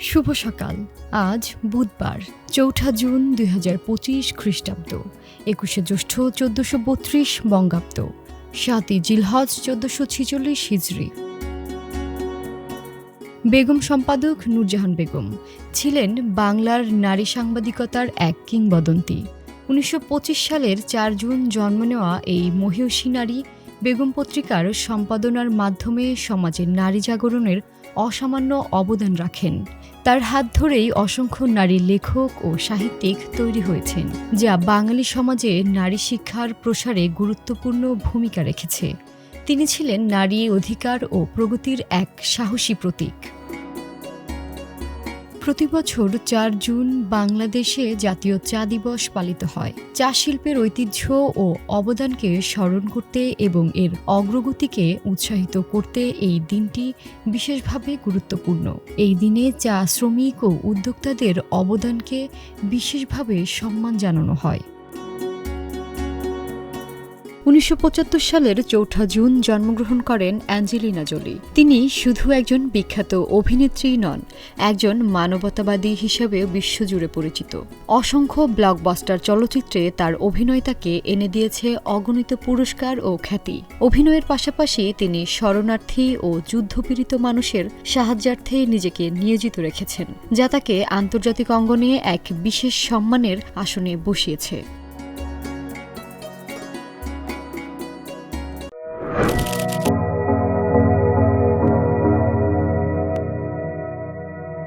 শুভ সকাল। আজ বুধবার ৪ জুন ২০২৫ খ্রিস্টাব্দ, ২১ জ্যৈষ্ঠ ১৪৩২ বঙ্গাব্দ, ৭ জিলহজ ১৪৪৬ হিজরি। বেগম সম্পাদক নূরজাহান বেগম ছিলেন বাংলার নারী সাংবাদিকতার এক কিংবদন্তি। ১৯২৫ সালের ৪ জুন জন্ম নেওয়া এই মহিয়সী নারী বেগম পত্রিকার সম্পাদনার মাধ্যমে সমাজের নারী জাগরণের অসামান্য অবদান রাখেন। তার হাত ধরেই অসংখ্য নারী লেখক ও সাহিত্যিক তৈরি হয়েছেন, যা বাঙালি সমাজে নারী শিক্ষার প্রসারে গুরুত্বপূর্ণ ভূমিকা রেখেছে। তিনি ছিলেন নারী অধিকার ও প্রগতির এক সাহসী প্রতীক। প্রতিবছর ৪ জুন বাংলাদেশে জাতীয় চা দিবস পালিত হয়। চা শিল্পের ঐতিহ্য ও অবদানকে স্মরণ করতে এবং এর অগ্রগতিকে উৎসাহিত করতে এই দিনটি বিশেষভাবে গুরুত্বপূর্ণ। এই দিনে চা শ্রমিক ও উদ্যোক্তাদের অবদানকে বিশেষভাবে সম্মান জানানো হয়। ১৯৭৫ সালের ৪ জুন জন্মগ্রহণ করেন অ্যাঞ্জেলিনা জোলি। তিনি শুধু একজন বিখ্যাত অভিনেত্রীই নন, একজন মানবতাবাদী হিসেবে বিশ্বজুড়ে পরিচিত। অসংখ্য ব্লকবাস্টার চলচ্চিত্রে তার অভিনয় তাকে এনে দিয়েছে অগণিত পুরস্কার ও খ্যাতি। অভিনয়ের পাশাপাশি তিনি শরণার্থী ও যুদ্ধপীড়িত মানুষের সাহায্যার্থে নিজেকে নিয়োজিত রেখেছেন, যা তাকে আন্তর্জাতিক অঙ্গনে এক বিশেষ সম্মানের আসনে বসিয়েছে।